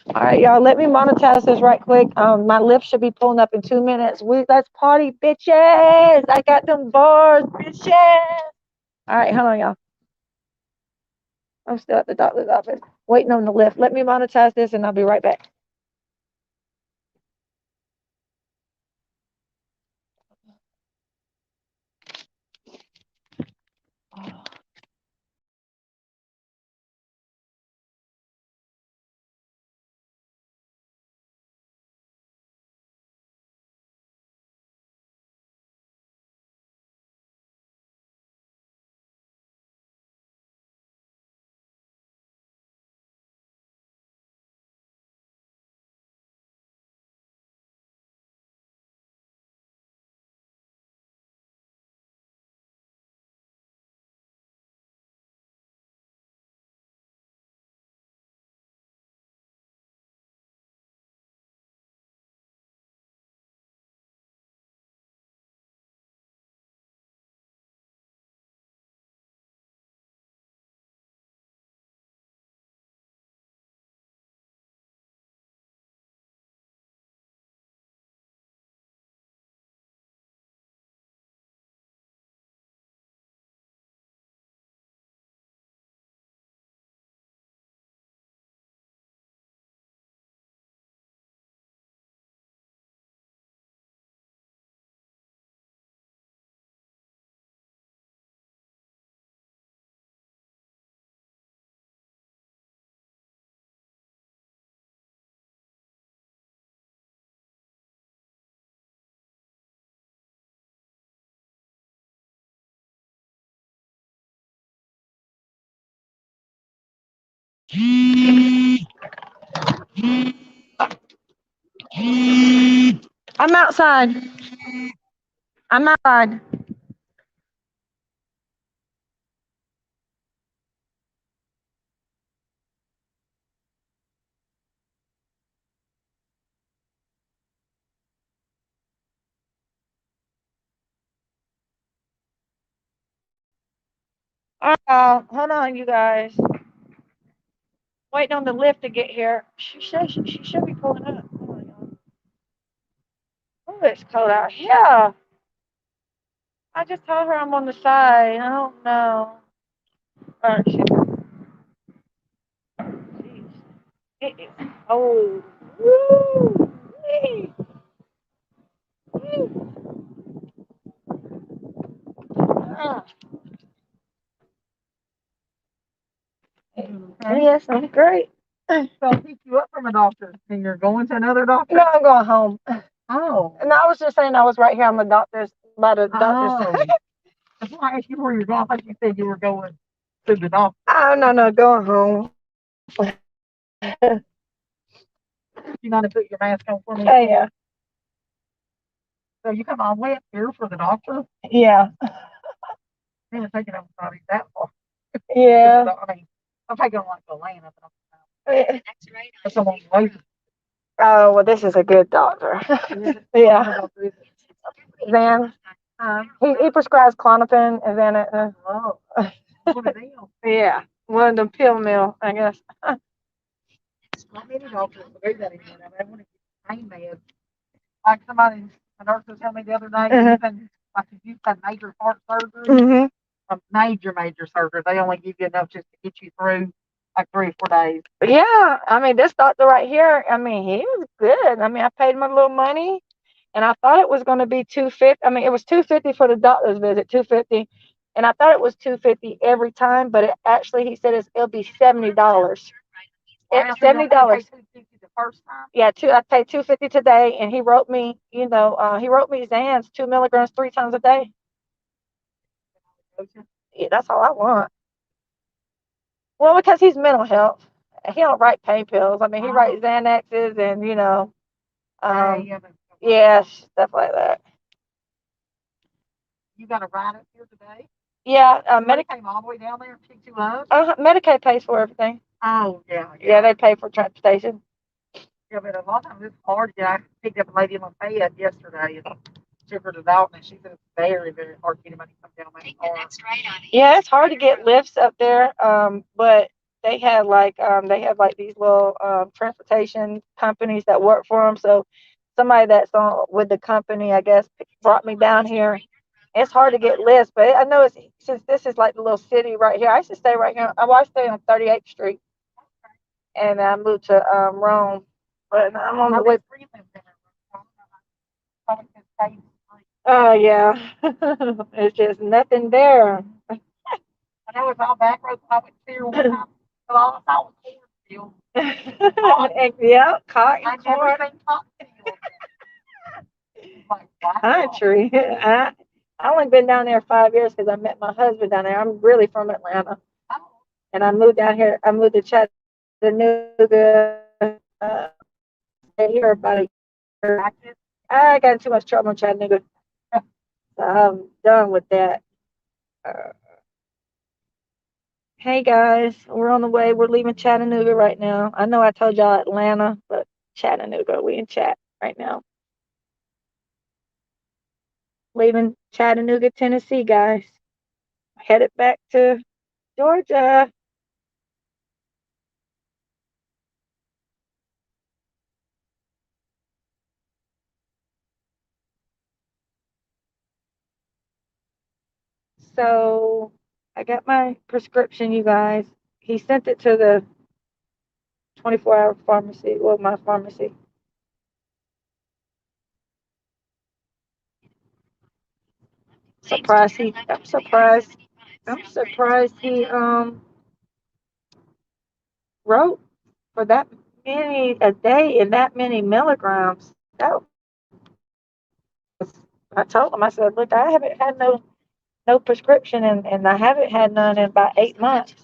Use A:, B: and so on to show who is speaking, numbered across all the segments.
A: All right, y'all. Let me monetize this right quick. My lift should be pulling up in 2 minutes. Let's party, bitches. I got them bars, bitches. All right, hold on, y'all. I'm still at the doctor's office, waiting on the lift. Let me monetize this, and I'll be right back. I'm outside. I'm outside. Hold on, you guys. Waiting on the lift to get here. She says she should be pulling up. Hold on, y'all. Oh, it's cold out here. I just told her I'm on the side. I don't know. Jeez. It is cold. Woo! Wee! Woo! Ah.
B: Okay.
A: Yes, I'm great.
B: So I picked you up from a doctor and you're going to another doctor?
A: No, I'm going home.
B: Oh.
A: And I was just saying I was right here on the doctor's by the doctor's.
B: Oh. That's why I asked you where you're going. I thought you said you were going to the doctor.
A: Oh no, going home.
B: You not to put your mask on for me?
A: Yeah.
B: So you come all the way up here for the doctor?
A: Yeah.
B: Man, it's taking everybody that far.
A: Yeah.
B: I mean, I'm taking them like Atlanta, but
A: Eh,
B: that's a long way.
A: Oh well, this is a good doctor. Yeah. Then he prescribes Clonopin and then
B: Oh, what a deal.
A: yeah, one of them pill mill, I guess.
B: Not many doctors will do that anymore. They want to get pain meds. Like somebody, a nurse was telling me the other day, like if you've had major heart surgery,
A: Mm-hmm.
B: a major surgery, they only give you enough just to get you through like 3 or 4 days.
A: Yeah, I mean this doctor right here. I mean he was good. I mean I paid him a little money, and I thought it was going to be 250. I mean it was 250 for the doctor's visit, 250, and I thought it was 250 every time, but actually he said it'll be $70. It's $70.
B: The first time.
A: Yeah, I paid 250 today, and he wrote me, he wrote me Zans 2 milligrams 3 times a day. Yeah, that's all I want. Well, because he's mental health, he don't write pain pills. I mean, he writes Xanaxes and yeah, stuff like that.
B: You got a ride up here today?
A: Yeah,
B: Medicaid came all the way down there and picked you up.
A: Medicaid pays for everything.
B: Oh yeah.
A: Yeah, they pay for transportation.
B: Yeah, but a lot of times it's hard. Yeah, I picked up a lady in Lafayette yesterday and took her to Dalton, and she said it's very hard to get anybody to come down that far.
A: Yeah, it's hard to get lifts up there. But they have like these little transportation companies that work for them. So somebody that's on with the company, I guess, brought me down here. It's hard to get lists, but I know it's since this is like the little city right here. I used to stay right here. I stay on 38th Street, and I moved to Rome, but I'm on the way. Oh yeah, it's just nothing there.
B: I know it's all back roads. I went there one time. So all I saw was cornfield.
A: Yeah, cotton
B: I
A: corn.
B: never seen cotton. Like, wow.
A: Country. I only been down there 5 years because I met my husband down there. I'm really from Atlanta, and I moved down here. I moved to Chattanooga. Stayed here about a year. I got in too much trouble in Chattanooga, so I'm done with that. Uh, hey guys, we're on the way. We're leaving Chattanooga right now. I know I told y'all Atlanta, but Chattanooga. We in chat right now. Leaving Chattanooga, Tennessee, guys. Headed back to Georgia. So I got my prescription, you guys. He sent it to the 24-hour pharmacy, well, my pharmacy. I'm surprised he wrote for that many a day and that many milligrams. That I told him, I said, look, I haven't had no prescription and I haven't had none in about 8 months.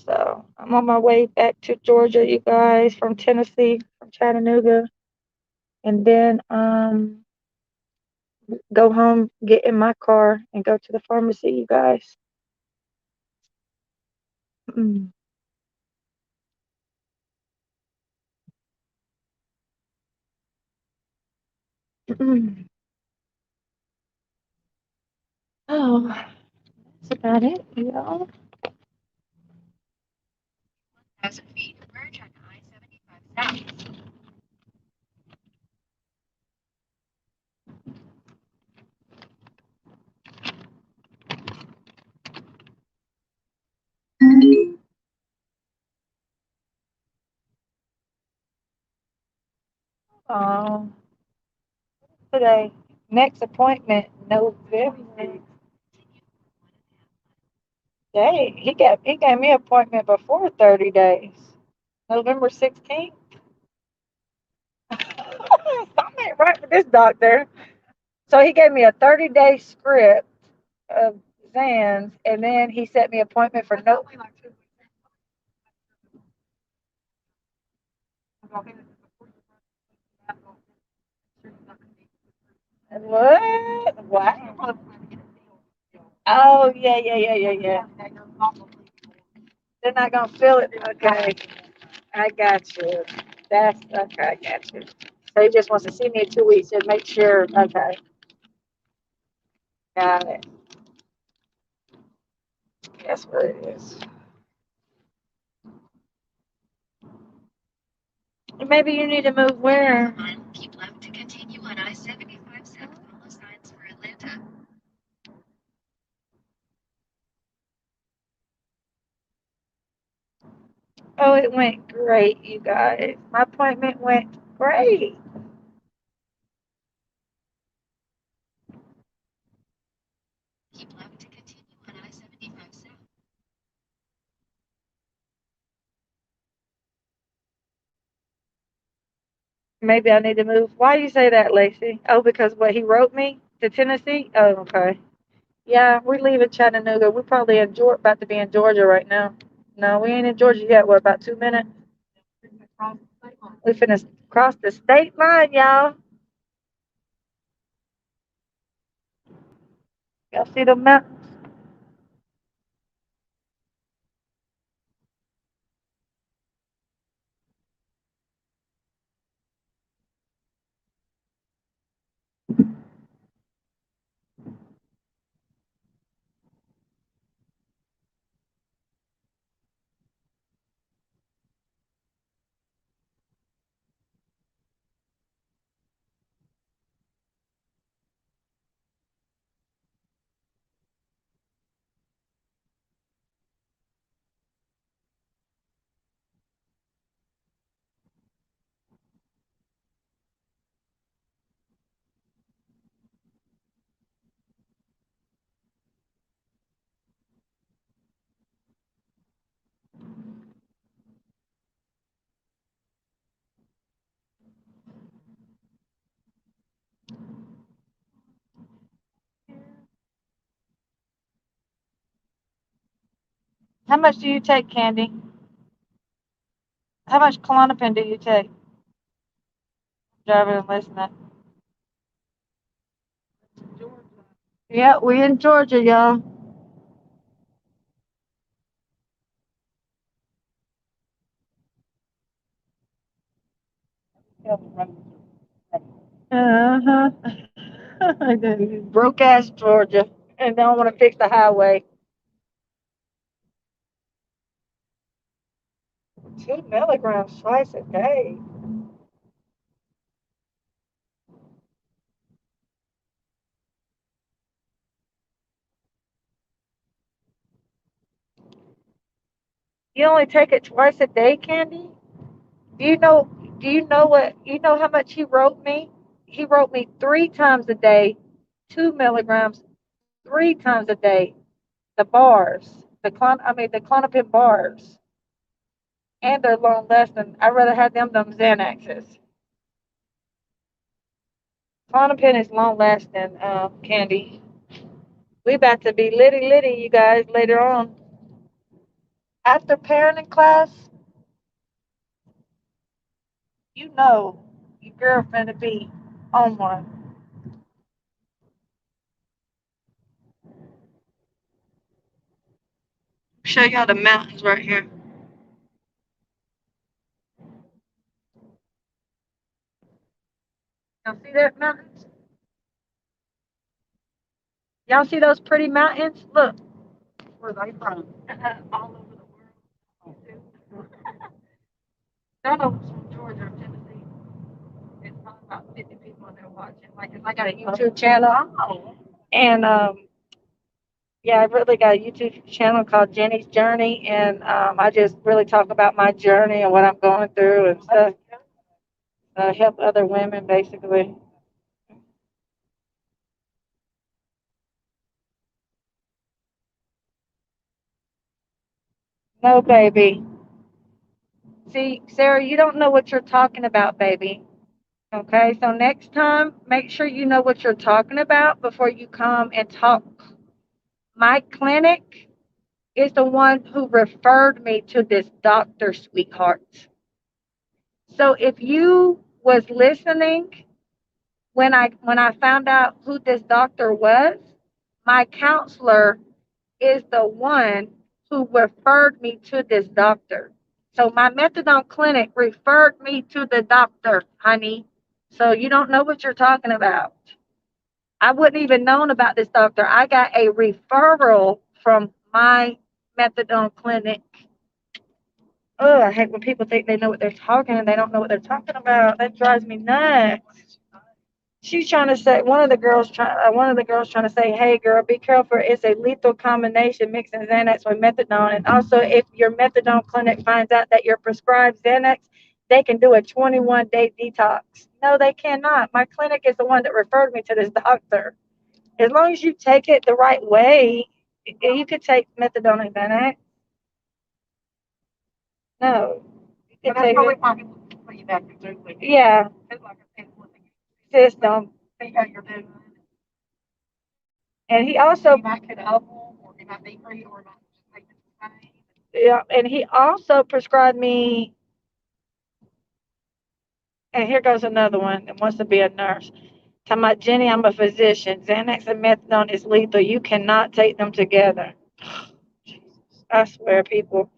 A: So I'm on my way back to Georgia, you guys, from Tennessee, from Chattanooga, and then go home, get in my car, and go to the pharmacy, you guys. Mm. Mm. Oh, that's about it, y'all. Um, today, next appointment, November. Day. He gave me an appointment before 30 days. November 16th. Something ain't right with this doctor. So he gave me a 30-day script of Zans, and then he set me an appointment for no. What? Wow. Oh yeah, yeah, yeah, yeah, yeah. They're not gonna feel it. Okay, I got you. That's okay. I got you. So he just wants to see me in 2 weeks and make sure. Okay, got it. That's what it is. Maybe you need to move where? Oh, it went great, you guys. My appointment went great. Maybe I need to move. Why do you say that, Lacey? Oh, because what he wrote me to Tennessee? Oh, okay. Yeah, we're leaving Chattanooga. We're probably in about to be in Georgia right now. No, we ain't in Georgia yet. What, about 2 minutes? We finna cross the state line, y'all. Y'all see the map? How much do you take, Candy? How much Klonopin do you take? Driving and listening. Yeah, we in Georgia, y'all. Uh-huh. Broke ass Georgia. And don't want to fix the highway. 2 milligrams twice a day. You only take it twice a day, Candy? Do you know how much he wrote me? He wrote me 3 times a day, 2 milligrams, 3 times a day. The bars. The Clonopin bars. And they're long lasting. I'd rather have them Xanaxes. Clonopin is long lasting, Candy. We about to be litty, you guys, later on. After parenting class, you know your girlfriend to be on one. Show y'all the mountains right here. Y'all see that mountains? Y'all see those pretty mountains? Look.
B: Where they from?
A: All over the world. None of them's from Georgia or Tennessee. It's probably about 50 people on there watching. Like, I got a YouTube channel.
B: Oh,
A: And yeah, I really got a YouTube channel called Jenny's Journey. And I just really talk about my journey and what I'm going through and stuff. Help other women, basically. No, baby. See, Sarah, you don't know what you're talking about, baby. Okay, so next time, make sure you know what you're talking about before you come and talk. My clinic is the one who referred me to this doctor, sweetheart. So if you was listening when I found out who this doctor was, my counselor is the one who referred me to this doctor. So my methadone clinic referred me to the doctor, honey. So you don't know what you're talking about. I wouldn't even known about this doctor. I got a referral from my methadone clinic. Oh, I hate when people think they know what they're talking and they don't know what they're talking about. That drives me nuts. She's trying to say one of the girls trying to say, "Hey, girl, be careful. It's a lethal combination mixing Xanax with methadone. And also, if your methadone clinic finds out that you're prescribed Xanax, they can do a 21-day detox." No, they cannot. My clinic is the one that referred me to this doctor. As long as you take it the right way, you could take methadone and Xanax. No, you
B: but
A: could
B: that's
A: take
B: probably
A: it.
B: why people put you back to do it.
A: Yeah,
B: It's like I said, one thing,
A: system.
B: see how you're doing.
A: And he
B: So
A: also,
B: you might could up them, or you might be free, or you might just make it the same.
A: yeah, and he also prescribed me. And here goes another one that wants to be a nurse. Talking about Jenny, I'm a physician. Xanax and methadone is lethal. You cannot take them together. Jesus, I swear, people.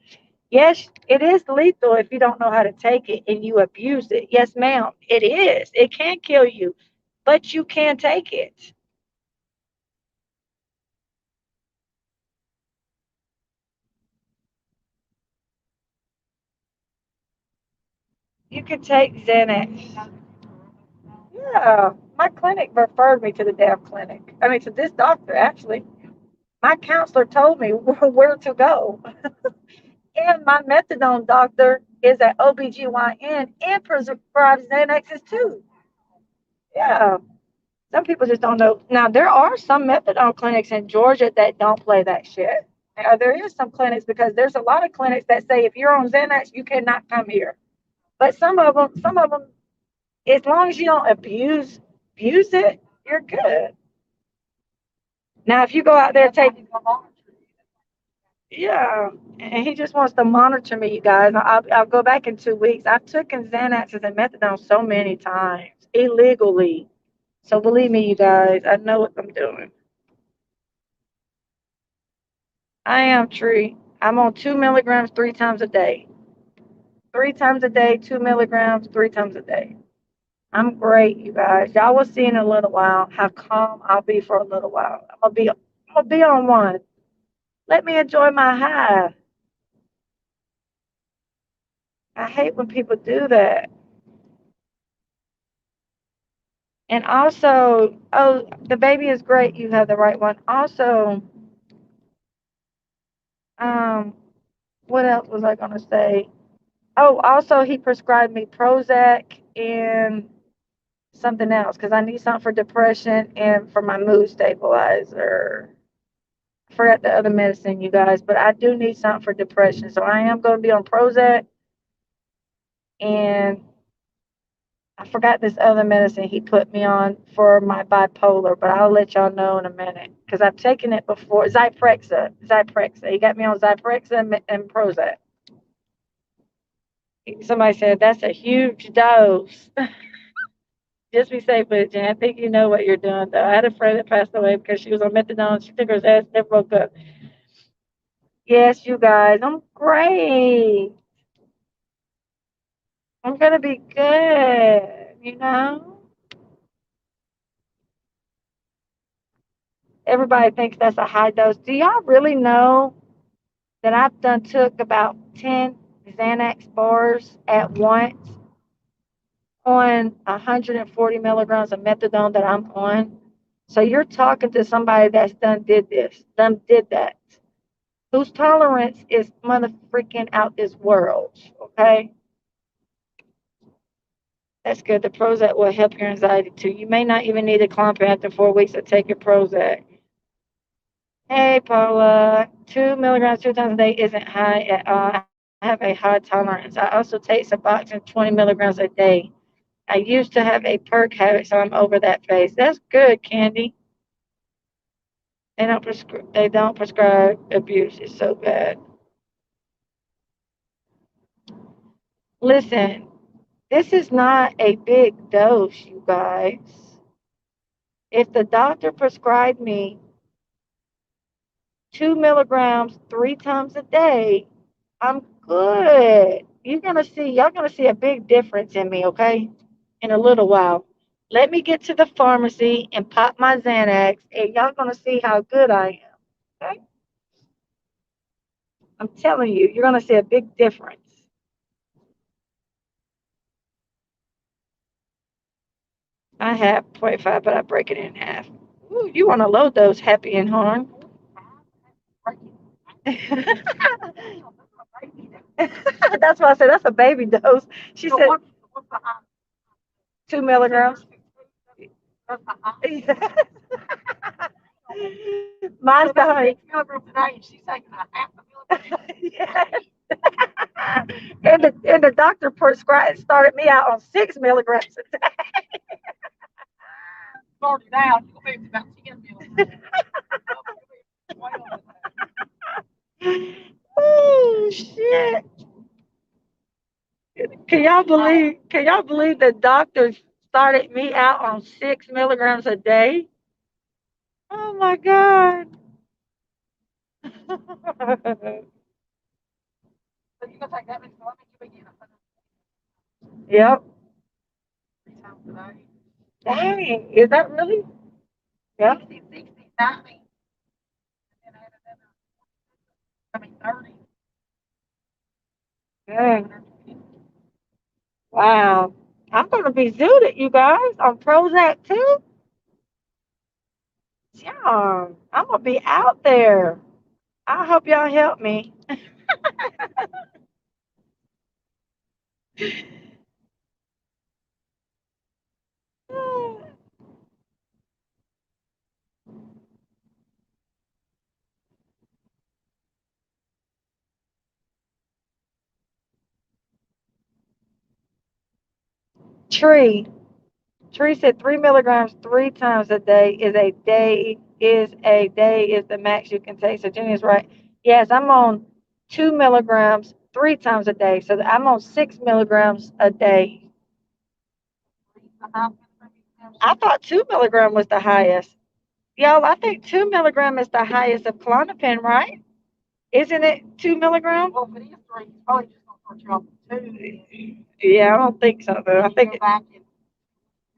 A: Yes, it is lethal if you don't know how to take it and you abuse it. Yes, ma'am, it is. It can kill you, but you can take it. You can take Xanax. Yeah, my clinic referred me to the damn clinic. I mean, to this doctor, actually. My counselor told me where to go. And my methadone doctor is an OBGYN and prescribes Xanaxes too. Yeah. Some people just don't know. Now, there are some methadone clinics in Georgia that don't play that shit. There is some clinics because there's a lot of clinics that say if you're on Xanax, you cannot come here. But some of them, as long as you don't abuse it, you're good. Now, if you go out there and take, Yeah, and he just wants to monitor me, you guys. I'll go back in 2 weeks. I've taken Xanaxes and methadone so many times illegally. So believe me, you guys, I know what I'm doing. I am Tree. I'm on 2 milligrams 3 times a day. 3 times a day, 2 milligrams 3 times a day. I'm great, you guys. Y'all will see in a little while how calm I'll be for a little while. I'm gonna be on one. Let me enjoy my high. I hate when people do that. And also, oh, the baby is great. You have the right one. Also, um, what else was I gonna say? Oh, also, he prescribed me Prozac and something else because I need something for depression and for my mood stabilizer. I forgot the other medicine, you guys, but I do need something for depression. So I am going to be on Prozac, and I forgot this other medicine he put me on for my bipolar, but I'll let y'all know in a minute because I've taken it before. Zyprexa. Zyprexa. He got me on Zyprexa and Prozac. Somebody said that's a huge dose. Just be safe with it, Jen. I think you know what you're doing, though. I had a friend that passed away because she was on methadone. She took her ass, never woke up. Yes, you guys, I'm great. I'm gonna be good. Everybody thinks that's a high dose. Do y'all really know that I've done took about 10 Xanax bars at once on 140 milligrams of methadone that I'm on? So you're talking to somebody that's done did that, whose tolerance is mother freaking out this world. Okay, that's good. The Prozac will help your anxiety too. You may not even need a clump after 4 weeks of taking Prozac. Hey, Paula, 2 milligrams 2 times a day isn't high at all. I have a high tolerance. I also take Suboxone 20 milligrams a day. I used to have a perk habit, so I'm over that phase. That's good, Candy. They don't prescribe abuse. It's so bad. Listen, this is not a big dose, you guys. If the doctor prescribed me 2 milligrams 3 times a day, I'm good. Y'all gonna see a big difference in me, okay? In a little while. Let me get to the pharmacy and pop my Xanax, and y'all gonna see how good I am. Okay? I'm telling you, you're gonna see a big difference. I have 0.5, but I break it in half. Ooh, you want a low dose, happy and harm. That's why I said that's a baby dose. She said
B: what's the high?
A: 2 milligrams. Mine's the honey.
B: Milligrams a day, and she's taking a half a milligram.
A: Yes. And the doctor prescribed started me out on 6 milligrams a day.
B: Started out, you'll be about 10 milligrams.
A: Oh shit! Can y'all believe the doctor started me out on 6 milligrams a day? Oh my god!
B: So you're gonna take that many, so I think you'll be getting 100
A: Yep.
B: times a day.
A: Dang, is that really? Yep.
B: 60, 60, 90, and then add another, I mean, 30.
A: Dang. Wow. I'm gonna be zooted, you guys, on Prozac too. Yeah, I'm gonna be out there. I hope y'all help me. Tree. Tree said 3 milligrams 3 times a day is the max you can take. So Jenny is right. Yes, I'm on 2 milligrams 3 times a day. So I'm on 6 milligrams a day. I thought 2 milligram was the highest. Y'all, I think 2 milligram is the highest of Klonopin, right? Isn't it 2 milligram?
B: Well, if it is three, it's probably just gonna start you off with two.
A: Yeah, I don't think so though. I
B: And you
A: think
B: go back and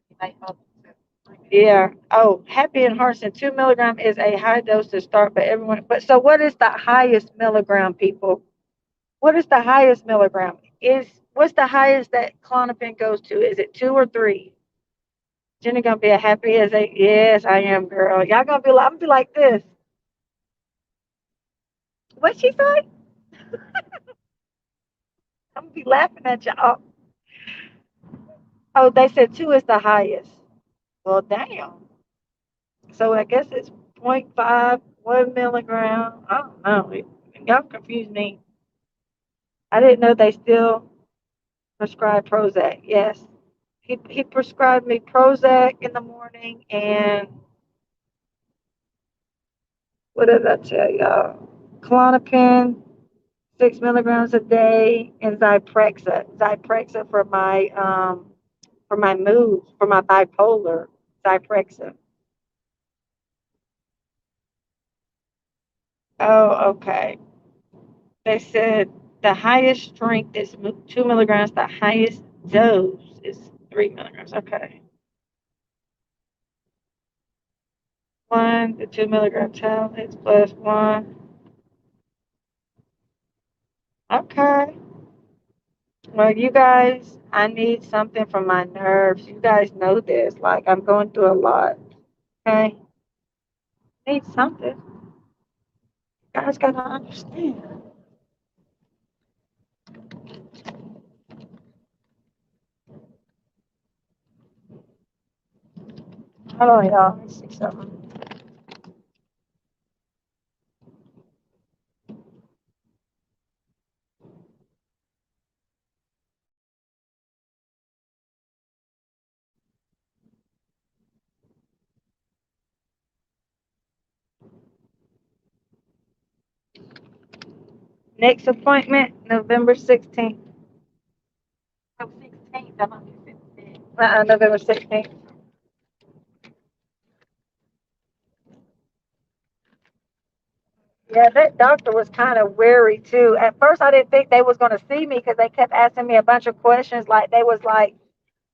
B: you make up to three.
A: yeah. Oh, Happy and Harson, 2 milligram is a high dose to start, but everyone. But so, what is the highest milligram, people? What is the highest milligram? Is what's the highest that Klonopin goes to? Is it 2 or 3? Jenny gonna be a happy as a yes, I am, girl. Y'all gonna be like, I'm gonna be like this. What she say? I'm gonna be laughing at y'all. Oh, they said 2 is the highest. Well, damn. So I guess it's point 0.5, 1 milligram. I don't know. Y'all confuse me. I didn't know they still prescribe Prozac. Yes. He prescribed me Prozac in the morning and what did I tell y'all? Klonopin, 6 milligrams a day, and Zyprexa. Zyprexa for my mood, for my bipolar. Zyprexa. Oh, okay. They said the highest strength is 2 milligrams. The highest dose is 3 milligrams. Okay. 1 to 2 milligram tablets plus one. Okay. Well, you guys, I need something for my nerves. You guys know this. Like, I'm going through a lot. Okay. Need something. You guys got to understand. Hold on, y'all. Let me see something. Next appointment, November 16th.
B: So 16th, that might be 15th.
A: November 16th. Yeah, that doctor was kind of wary too. At first, I didn't think they was going to see me because they kept asking me a bunch of questions. Like they was like,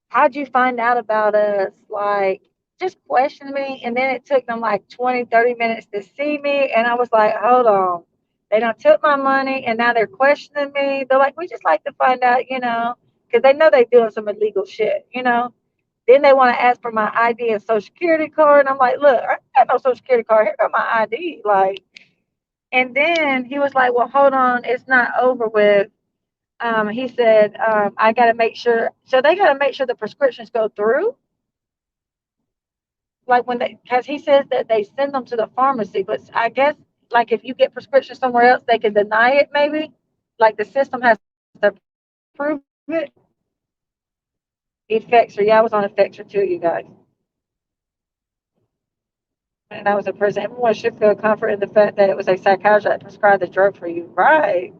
A: "How'd you find out about us?" Like just questioning me. And then it took them like 20, 30 minutes to see me, and I was like, "Hold on, they don't took my money, and now they're questioning me." They're like, "We just like to find out, because they know they doing some illegal shit." Then they want to ask for my ID and social security card, and I'm like, "Look, I got no social security card. Here got my ID." Like. And then he was like, "Well, hold on, it's not over with." He said, "I got to make sure." So they got to make sure the prescriptions go through. Like when because he says that they send them to the pharmacy, but I guess like if you get prescriptions somewhere else, they can deny it. Maybe like the system has to approve it. Effexor, yeah, I was on Effexor too, you guys. And I was a person. Everyone should feel comfort in the fact that it was a psychiatrist that prescribed the drug for you, right?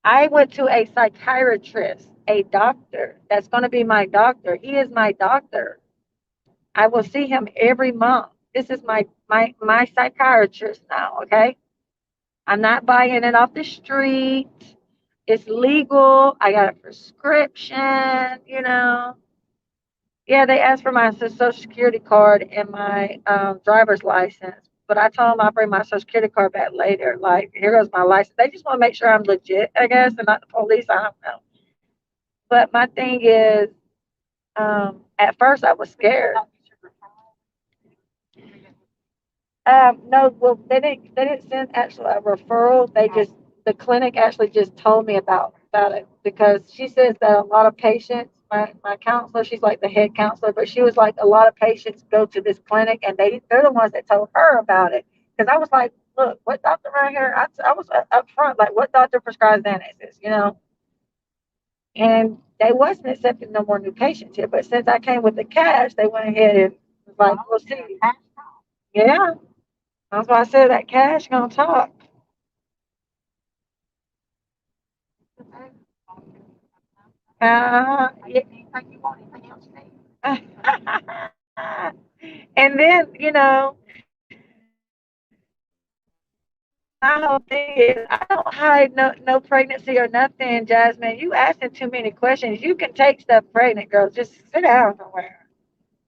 A: I went to a psychiatrist, a doctor that's going to be my doctor. He is my doctor. I will see him every month. This is my psychiatrist now, okay? I'm not buying it off the street. It's legal. I got a prescription. Yeah, they asked for my social security card and my driver's license, but I told them I'll bring my social security card back later. Like, here goes my license. They just want to make sure I'm legit, I guess, and not the police. I don't know. But my thing is, at first I was scared. No, well, they didn't send actually a referral. The clinic actually just told me about it because she says that a lot of patients, my counselor, she's like the head counselor, but she was like a lot of patients go to this clinic and they're the ones that told her about it. Because I was like, look, what doctor right here? I was up front, like, what doctor prescribes Xanaxes? And they wasn't accepting no more new patients here. But since I came with the cash, they went ahead and was like, we'll see. Yeah, that's why I said that cash gonna talk. Yeah. And then, my whole thing is I don't hide no pregnancy or nothing, Jasmine. You asking too many questions. You can take stuff pregnant, girl. Just sit down somewhere.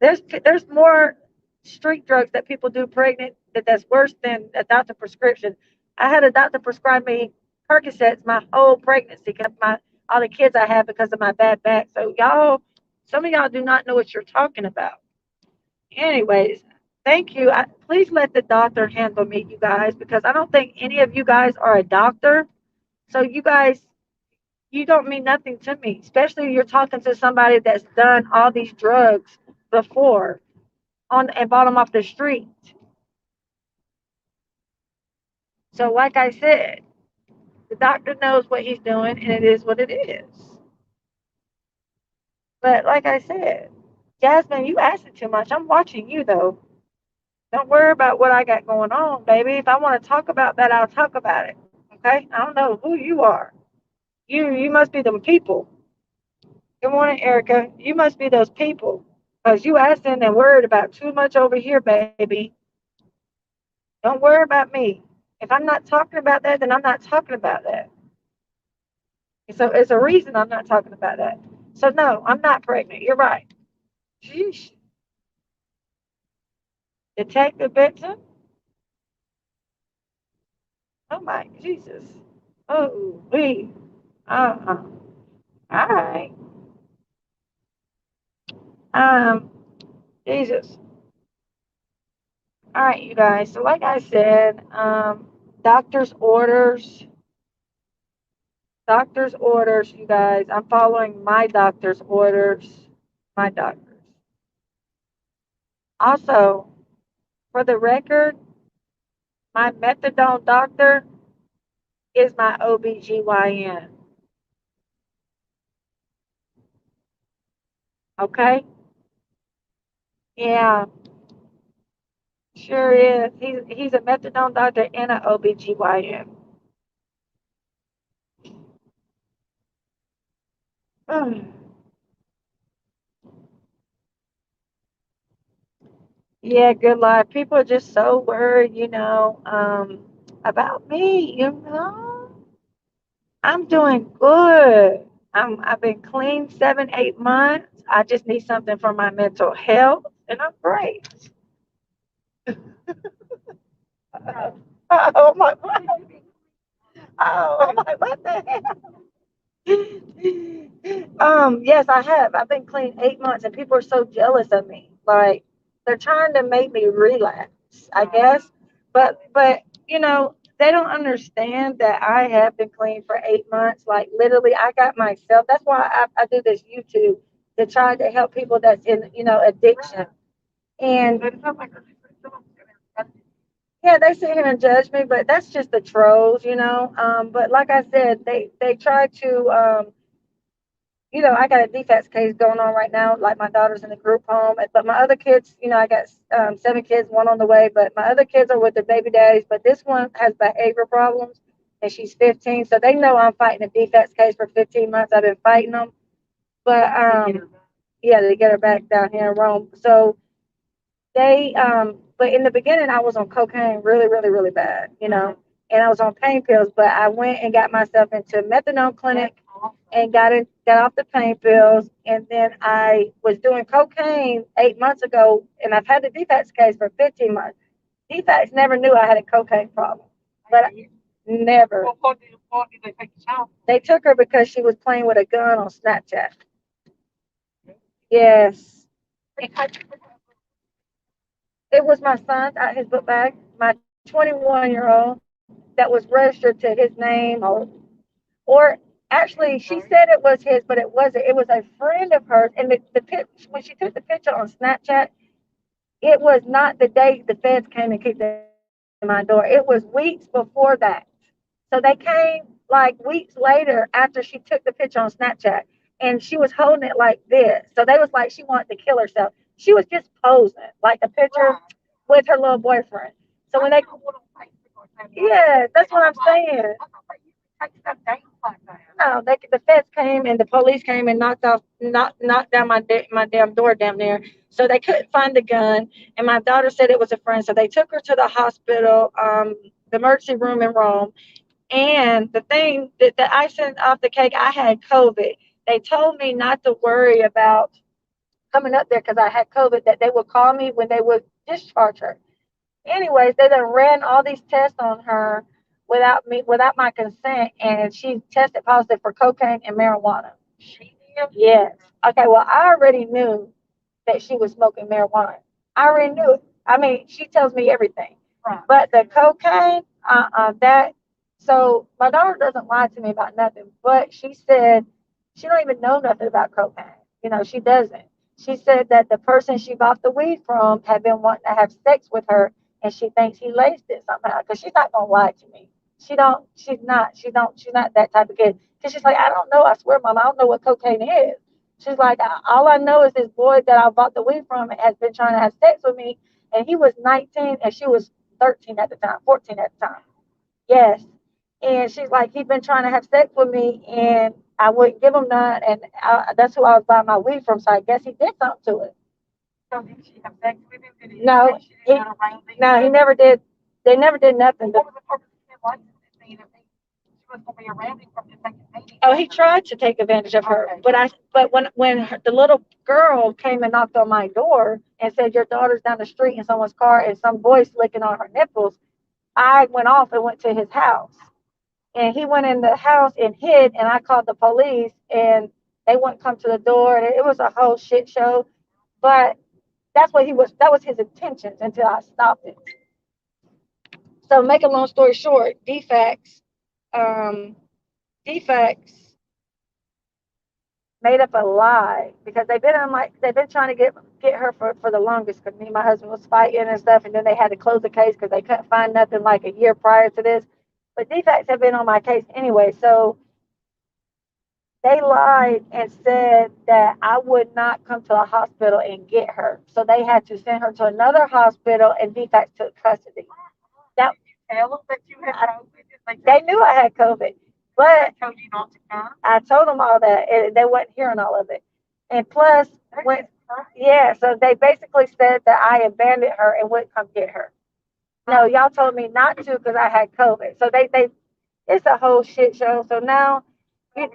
A: There's more street drugs that people do pregnant that's worse than a doctor prescription. I had a doctor prescribe me Percocets my whole pregnancy because my all the kids I have because of my bad back. So y'all, some of y'all do not know what you're talking about. Anyways, thank you. Please let the doctor handle me, you guys, because I don't think any of you guys are a doctor. So you guys, you don't mean nothing to me, especially you're talking to somebody that's done all these drugs before on and bought them off the street. So, like I said, the doctor knows what he's doing, and it is what it is. But like I said, Jasmine, you asking too much. I'm watching you though. Don't worry about what I got going on, baby. If I want to talk about that, I'll talk about it. Okay? I don't know who you are. You must be them people. Good morning, Erica. You must be those people. Because you asking and worried about too much over here, baby. Don't worry about me. If I'm not talking about that, then I'm not talking about that. So it's a reason I'm not talking about that. So no, I'm not pregnant. You're right. Sheesh. Detective Benson? Oh my Jesus. Oh we. Uh-uh. All right. Um, Jesus. All right, you guys. So like I said, doctor's orders. Doctor's orders, you guys. I'm following my doctor's orders. My doctor's. Also, for the record, my methadone doctor is my OBGYN. Okay? Yeah, sure is. He's a methadone doctor and an OBGYN. Yeah, good luck. People are just so worried, about me, I'm doing good. I've been clean 7, 8 months. I just need something for my mental health, and I'm great. Oh my, oh my, what the hell? Yes, I have. I've been clean 8 months, and people are so jealous of me. Like they're trying to make me relapse, I guess. But they don't understand that I have been clean for 8 months. Like literally, I got myself. That's why I do this YouTube to try to help people that's in addiction. And yeah, they sit here and judge me, but that's just the trolls. But like I said, they try to I got a defects case going on right now. Like my daughter's in a group home, but my other kids, I got 7 kids, one on the way. But my other kids are with their baby daddies. But this one has behavior problems, and she's 15, so they know I'm fighting a defects case for 15 months. I've been fighting them, but yeah, they get her back down here in Rome. So but in the beginning, I was on cocaine really, really, really bad, and I was on pain pills. But I went and got myself into a methadone clinic and got off the pain pills. And then I was doing cocaine 8 months ago, and I've had the defects case for 15 months. Defects never knew I had a cocaine problem, but never. They took her because she was playing with a gun on Snapchat. Yes. It was my son out his book bag, my 21-year-old that was registered to his name, or actually, she said it was his, but it wasn't. It was a friend of hers, and when she took the picture on Snapchat, it was not the day the feds came and kicked in my door. It was weeks before that. So they came like weeks later after she took the picture on Snapchat, and she was holding it like this. So they was like she wanted to kill herself. She was just posing like a picture with her little boyfriend. So yeah, that's what I'm saying. no, the feds came and the police came and knocked down my damn door down there. So they couldn't find the gun, and my daughter said it was a friend. So they took her to the hospital, the emergency room in Rome. And the thing that the icing off the cake, I had COVID. They told me not to worry about coming up there because I had COVID. That they would call me when they would discharge her. Anyways, they done ran all these tests on her without my consent, and she tested positive for cocaine and marijuana. She did? Yes. Okay, well, I already knew that she was smoking marijuana. I already knew it. I mean, she tells me everything. Right. But the cocaine, that. So my daughter doesn't lie to me about nothing, but she said she don't even know nothing about cocaine. She doesn't. She said that the person she bought the weed from had been wanting to have sex with her, and she thinks he laced it somehow. Because she's not gonna lie to me. She don't. She's not. She don't. She's not that type of kid. Because she's like, I don't know. I swear, Mom, I don't know what cocaine is. She's like, all I know is this boy that I bought the weed from has been trying to have sex with me, and he was 19 and she was 13 at the time, 14 at the time. Yes. And she's like, he's been trying to have sex with me, and I wouldn't give him none, and that's who I was buying my weed from. So I guess he did something to it. So did she have sex with him? Did he no, no, he never did. They never did nothing. What was the purpose of his license? She was going to be around him from the second. Oh, he tried to take advantage of her, okay. But when the little girl came and knocked on my door and said your daughter's down the street in someone's car and some boy licking on her nipples, I went off and went to his house, and he went in the house and hid, and I called the police, and they wouldn't come to the door, and it was a whole shit show. But that was his intentions until I stopped it. So make a long story short, um, defects made up a lie because they've been trying to get her for the longest because me and my husband was fighting and stuff, and then they had to close the case because they couldn't find nothing like a year prior to this. But defects have been on my case anyway, so they lied and said that I would not come to the hospital and get her. So they had to send her to another hospital, and defects took custody. That tell them that you had COVID. They knew I had COVID, but I told you not to come. I told them all that, and they wasn't hearing all of it. And plus, yeah, so they basically said that I abandoned her and wouldn't come get her. No, y'all told me not to because I had COVID. So they it's a whole shit show. So now, it,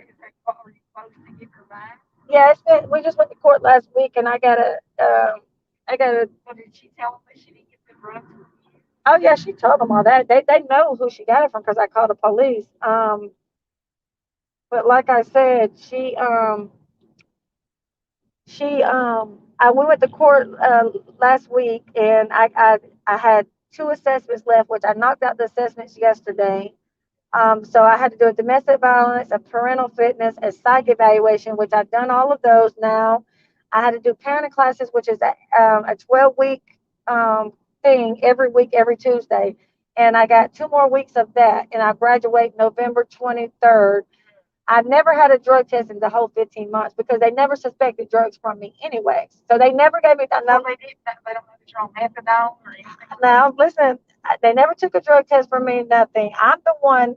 A: yeah, we just went to court last week, and I gotta. Well, did she tell them that she didn't get the drugs? Oh yeah, she told them all that. They know who she got it from because I called the police. But like I said, we went to court last week, and I had two assessments left, which I knocked out the assessments yesterday. So I had to do a domestic violence, a parental fitness, a psych evaluation, which I've done all of those now. I had to do parenting classes, which is a 12-week thing every week, every Tuesday. And I got 2 more weeks of that, and I graduate November 23rd. I've never had a drug test in the whole 15 months because they never suspected drugs from me anyway. So they never gave me that. No, they didn't. They don't know that you're on methadone or anything. No, listen, they never took a drug test from me, nothing. I'm the one.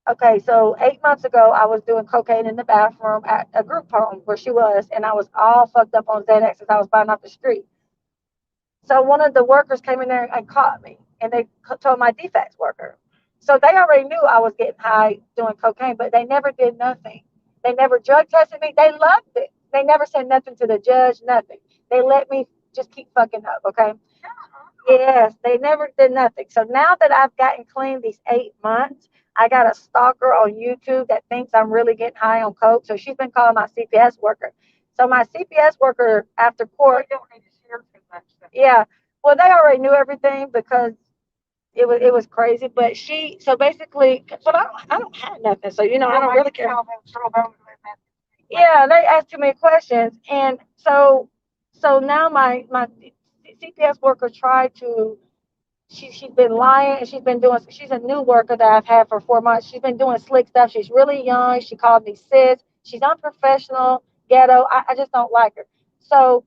A: Okay, so 8 months ago, I was doing cocaine in the bathroom at a group home where she was, and I was all fucked up on Xanax as I was buying off the street. So one of the workers came in there and caught me, and they told my defects worker. So they already knew I was getting high doing cocaine, but they never did nothing. They never drug tested me. They loved it. They never said nothing to the judge, nothing. They let me just keep fucking up, okay? Yes, they never did nothing. So now that I've gotten clean these 8 months, I got a stalker on YouTube that thinks I'm really getting high on coke. So she's been calling my CPS worker. So my CPS worker after court, don't need to share too much. Yeah, well they already knew everything because it was crazy. But so basically, but I don't have nothing. So I don't really care. Yeah, they asked too many questions, and so now my CPS worker tried to. She's been lying, and she's a new worker that I've had for 4 months. She's been doing slick stuff. She's really young. She called me sis. She's unprofessional, ghetto. I just don't like her. So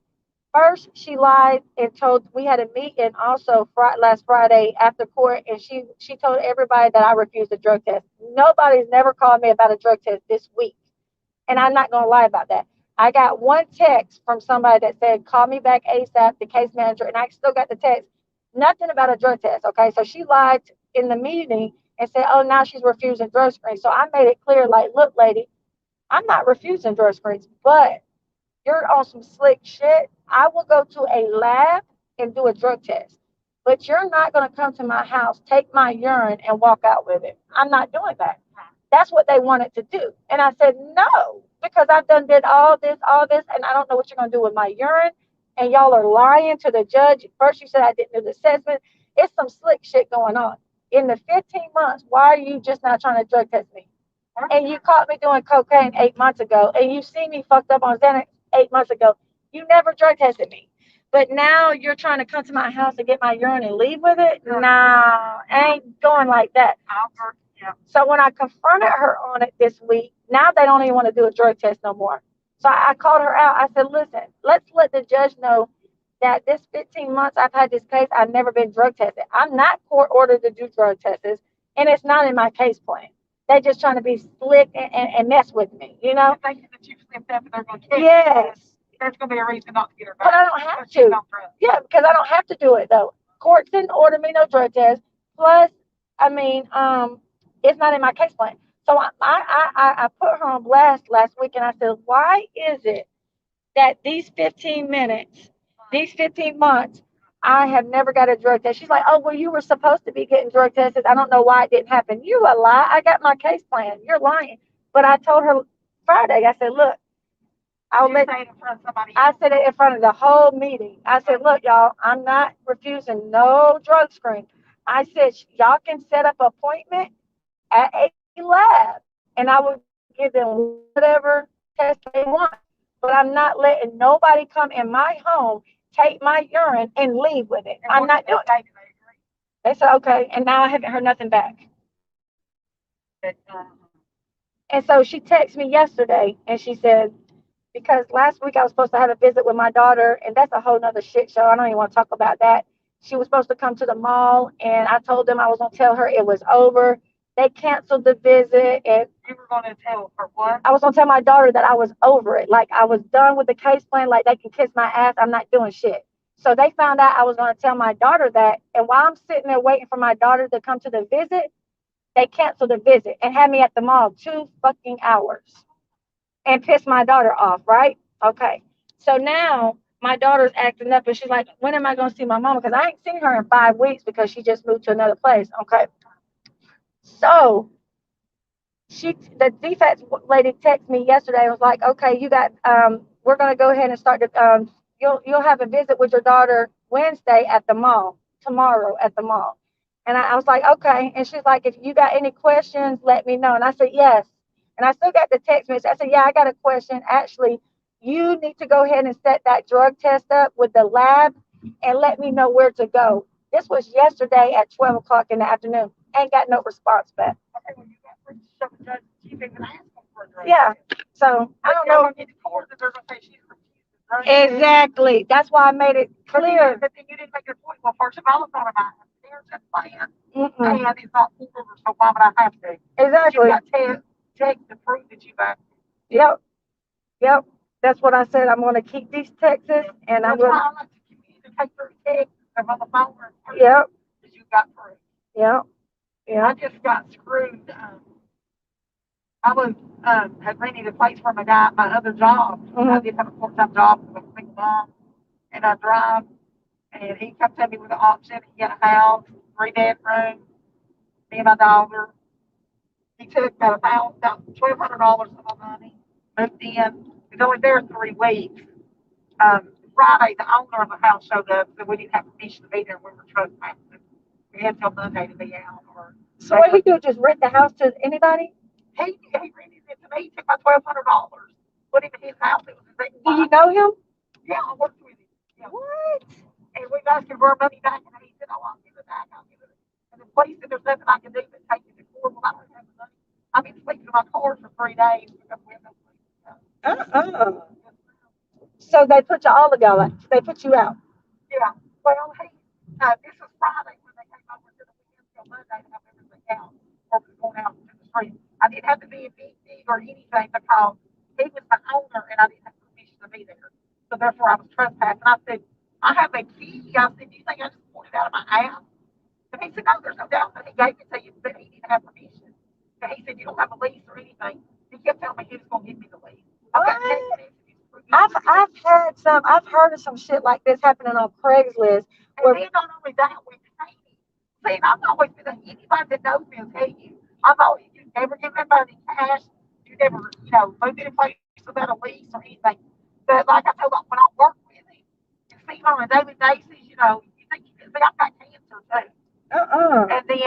A: First, she lied and told we had a meeting also last Friday after court, and she told everybody that I refused a drug test. Nobody's never called me about a drug test this week, and I'm not gonna lie about that. I got one text from somebody that said, "Call me back ASAP," the case manager, and I still got the text. Nothing about a drug test. Okay, so she lied in the meeting and said, "Oh, now she's refusing drug screens." So I made it clear, like, look, lady, I'm not refusing drug screens, but you're on some slick shit. I will go to a lab and do a drug test. But you're not going to come to my house, take my urine, and walk out with it. I'm not doing that. That's what they wanted to do. And I said, no, because I've did all this, and I don't know what you're going to do with my urine. And y'all are lying to the judge. First, you said I didn't do the assessment. It's some slick shit going on. In the 15 months, why are you just not trying to drug test me? And you caught me doing cocaine 8 months ago, and you see me fucked up on Xanax 8 months ago. You never drug tested me. But now you're trying to come to my house and get my urine and leave with it? No, I ain't going like that. So when I confronted her on it this week, now they don't even want to do a drug test no more. So I called her out. I said, listen, let's let the judge know that this 15 months I've had this case, I've never been drug tested. I'm not court ordered to do drug tests, and it's not in my case plan. They're just trying to be slick and mess with me, you know?
B: Thinking that you've slipped up and they're going to catch you.
A: Yes.
B: That's going to be a reason not to get her back.
A: But I don't have to. Yeah, because I don't have to do it though. Court didn't order me no drug test. Plus, I mean, it's not in my case plan. So I put her on blast last week, and I said, why is it that these 15 minutes, these 15 months, I have never got a drug test? She's like, oh, well, you were supposed to be getting drug tested. I don't know why it didn't happen. You a lie. I got my case plan. You're lying. But I told her Friday, I said, look, I'll let
B: Say it in front of somebody
A: I
B: else.
A: said it in front of the whole meeting. I said, look, y'all, I'm not refusing no drug screen. I said, y'all can set up an appointment at a lab, and I will give them whatever test they want. But I'm not letting nobody come in my home, take my urine, and leave with it. I'm not doing it. They said, okay. And now I haven't heard nothing back. And so she texted me yesterday, and she said, because last week I was supposed to have a visit with my daughter, and that's a whole nother shit show. I don't even want to talk about that. She was supposed to come to the mall, and I told them I was going to tell her it was over. They canceled the visit, and
B: You were going to tell her what?
A: I was going to tell my daughter that I was over it. Like, I was done with the case plan. Like, they can kiss my ass. I'm not doing shit. So they found out I was going to tell my daughter that. And while I'm sitting there waiting for my daughter to come to the visit, they canceled the visit and had me at the mall 2 fucking hours and pissed my daughter off, right? Okay. So now my daughter's acting up, and she's like, when am I going to see my mama? Because I ain't seen her in 5 weeks because she just moved to another place. Okay. So the defects lady texted me yesterday and was like, okay, you got, we're going to go ahead and start the, you'll have a visit with your daughter Wednesday at the mall, tomorrow at the mall. And I was like, okay. And she's like, if you got any questions, let me know. And I said, yes. And I still got the text message. I said, yeah, I got a question. Actually, you need to go ahead and set that drug test up with the lab and let me know where to go. This was yesterday at 12 o'clock in the afternoon. Ain't got no response back.
B: Okay, well, you got to show the judge that you've even asked them for a drug
A: Yeah.
B: test.
A: So I don't
B: You're
A: know.
B: going to get to court that they're going to say she's refused the drug test.
A: Exactly. That's why I made it clear.
B: But then you didn't make your point. Well, first of all, it's not about their test plan.
A: Mm-mm.
B: And it's not order, so why would I have to?
A: Exactly.
B: You got text to prove that you've asked.
A: Yep. Yep. That's what I said. I'm going to keep these texts, and I'm
B: That's
A: going
B: why
A: to.
B: I like to communicate through text and on the phone or in person.
A: Yep.
B: Because you got proof.
A: Yep.
B: I
A: Yep.
B: just got screwed. I was had rented a place from a guy at my other job. I did have a part-time job with a single mom, and I drive. And he come to me with an option. He had a house, 3 bedrooms, me and my daughter. He took about $1,200 of my money, moved in. He was only there 3 weeks. Friday, the owner of the house showed up, so we didn't have permission to be there. We were trespassing. We had till Monday to be out.
A: So what he do? Just rent the house to anybody?
B: He rented it to me. He took my $1,200, put him in his house. It was his second
A: Do you
B: wife.
A: know him?
B: Yeah, I worked with him. Yeah.
A: What?
B: And we asked him for our money back, and he said, "Oh, I'll give it back. I'll give it." And the police said, "There's nothing I can do but take it to court." Well, I don't have the money. I've been sleeping in my car for 3 days because we have no place to go.
A: Uh-uh. So they put you all of y'all out. They put you out.
B: Yeah. Well, this was Friday when they came over to the weekend till Monday to have everything out or was going out to the street. I didn't have to be a big thing or anything because he was the owner and I didn't have permission to be there. So therefore I was trespassing. I said, I have a key. I said, do you think I just pulled it out of my ass? And he said, no, there's no doubt that he gave it to you, but he didn't have permission. And he said, you don't have a lease or anything. He kept telling me he was going to give me the lease. I've got text messages.
A: I've heard of some shit like this happening on Craigslist.
B: And then not only that, with Katie, see, I've always been anybody that knows me will tell you, I've always you never give anybody cash, you never, move in a place without a lease or anything. But like I told you, when I work with him and see him on a daily basis, you think you can see I've got cancer too. And then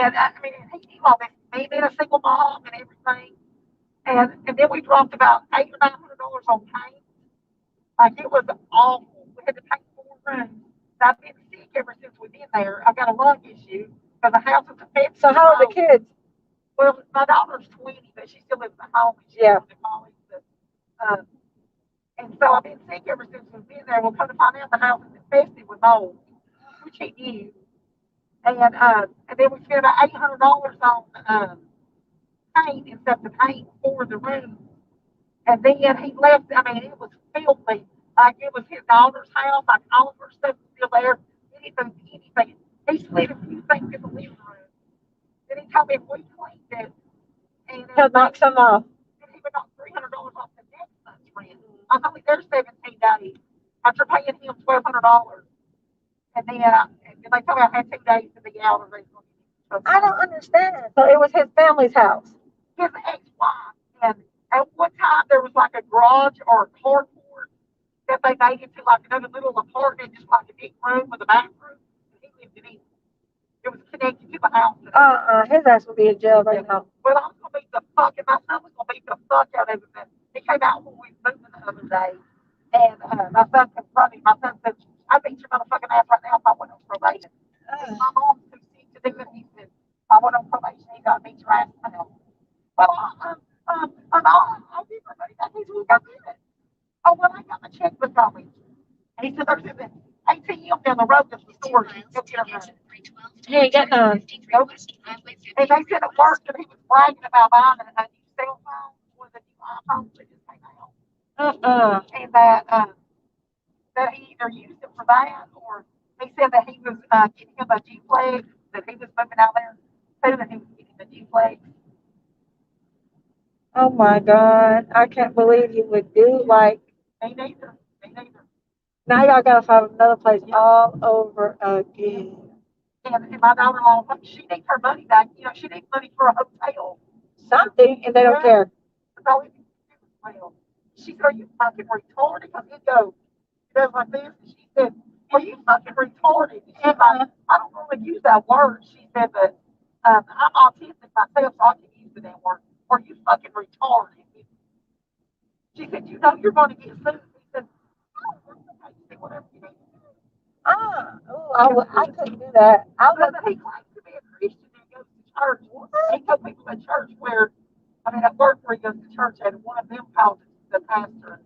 B: he knew all this, me being a single mom and everything. And then we dropped about $800 or $900 on paint. Like it was awful. We had to paint 4 rooms. So I've been sick ever since we've been there. I've got a lung issue because the house is affected.
A: So how are the kids?
B: Well, my daughter's 20, but she still lives at home. She's going to college. Uh, and so I've been sick ever since we've been there. We'll come to find out the house is infested with mold, which he knew. And then we spent about $800 on paint and stuff to paint for the room. And then he left. It was filthy. Like it was his daughter's house. Like all of her stuff was still there. Anything. He slid a few things in the living room. Then he told me if we cleaned it, and
A: he'll knock some off.
B: And he would knock $300 off the next month's rent. I was only there 17 days after paying him $1,200. And then they told me I had 2 days to be out, or they were going to.
A: I don't understand. So it was his family's house.
B: His ex-wife. And at one time there was like a garage or a carport that they made into like another little apartment, just like a big room with a bathroom. And he lived in it. It was connected to the house.
A: His ass would be in jail right now.
B: Well, I was gonna beat the fuck, and my son was gonna beat the fuck out of him. He came out when we was moving the other day, and my son confronted him. My son said, "I beat your motherfucking ass right now if I went on probation." My mom's too sick to do it. He said, "If I went on probation, he got to beat your ass now." Well, I'll give her money back. He said, "Well, go get it." Oh, well, I got my checkbook on me. And he said, "There's an ATM down the road that's the store. Go get her money."
A: He ain't got none.
B: Nope. And they said at work that he was bragging about buying a new cell phone, one of the new iPhones that just came out. And that he either used it for that, or he said that he was getting him a duplex, that he was moving out there, saying that he was getting a duplex.
A: Oh my God. I can't believe you would do like.
B: Me neither. Me neither.
A: Now y'all gotta find another place all over again.
B: And my daughter-in-law, she needs her money back. She needs money for a hotel.
A: Something, and they don't care.
B: That's all he needs to do as well. She said, "Are you fucking retarded?" Because he goes, he does like this. And she said, "Are you fucking retarded?" And she's like, "I don't really use that word." She said, "But I'm autistic myself, so I can use the damn word. Are you fucking retarded?" She said, "You're going to get sued." He said, "Oh, okay, you say whatever you need to do."
A: I couldn't do that.
B: He claims to be a Christian and goes to church. He told people at church at work where he goes to church, and one of them called the pastor.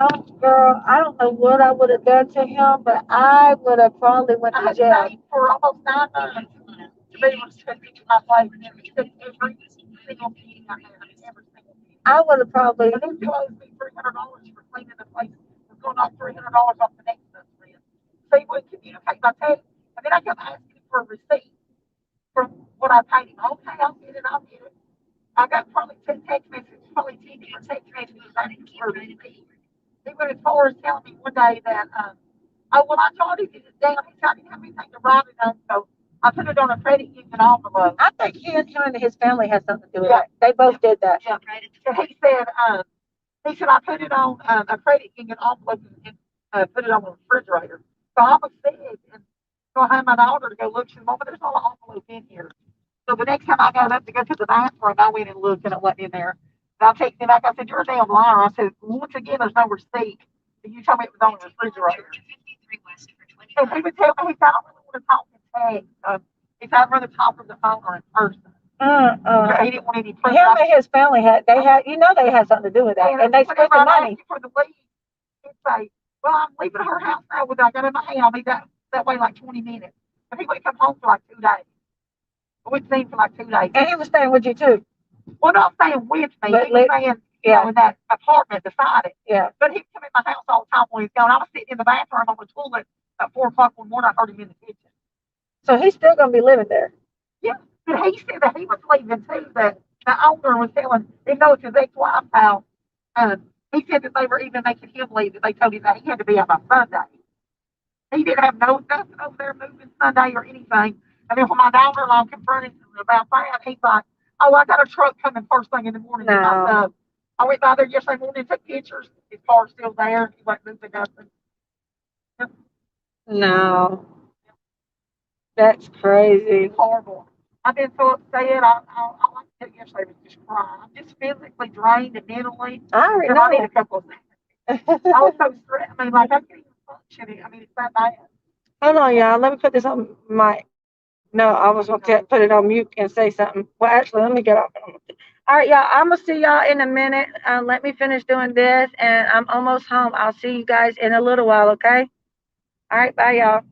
A: Oh, girl, I don't know what I would have done to him, but I would have probably went to jail.
B: I stayed for almost 9 months to be able to check into my place and check every single penny I had, every single penny.
A: I would have probably.
B: And then he owes me $300 for cleaning the place. It's going to knock $300 off the next month's rent. So he would communicate by text, and then I kept asking for a receipt for what I paid him. Okay, I'll get it. I'll get it. I got probably 10 text messages, probably 10 different text messages asking for a receipt. He went as far as telling me one day that, oh, well, I jotted it down. He said I didn't have anything to write it on, so I put it on a credit union envelope.
A: I think him and his family has something to do with it. They both did that.
B: Yeah. So he said I put it on a credit union envelope and put it on the refrigerator. So I was sick, and so I had my daughter to go look. She said, "Mama, there's not an envelope in here." So the next time I got up to go to the bathroom, I went and looked, and it wasn't in there. And I texted him back. I said, "You're a damn liar." I said, "Once again, there's no receipt. You told me it was on the refrigerator." And he would tell me, he said, "I don't really want to talk in text." He said, "I'd rather talk on the phone or in person." He didn't want any pressure.
A: Him and his family they had something to do with that, and they spent the money.
B: For the lease, say, well, I'm leaving her house now with I got in my hand. I'll be that way like 20 minutes. And he wouldn't come home for like 2 days. We'd seen for like 2 days.
A: And he was staying with you too.
B: Well, not staying with me. He was staying, in that apartment beside it.
A: Yeah.
B: But he'd come in my house all the time when he's gone. I was sitting in the bathroom on the toilet at 4 o'clock one morning. I heard him in the kitchen.
A: So he's still gonna be living there.
B: Yeah. But he said that he was leaving too. That the owner was telling, even though it's his ex-wife's house, he said that they were even making him leave. That they told him that he had to be out by Sunday. He didn't have nothing over there moving Sunday or anything. And then when my daughter-in-law confronted him about that, he's like, "Oh, I got a truck coming first thing in the morning to my stuff." I went by there yesterday morning and took pictures. His car's still there. He wasn't moving nothing. Yep.
A: No, that's crazy.
B: It's horrible. I've been so upset. I like to do yesterday was just cry. I'm just physically drained and mentally.
A: I already
B: I need a
A: know.
B: couple of things. I was so stressed. I mean, like I can't even function. I mean, it's that bad.
A: Hold on, y'all. Let me put this on my. No, I was gonna put it on mute and say something. Well, actually, let me get off. All right, y'all. I'm gonna see y'all in a minute. Let me finish doing this, and I'm almost home. I'll see you guys in a little while. Okay. All right. Bye, y'all.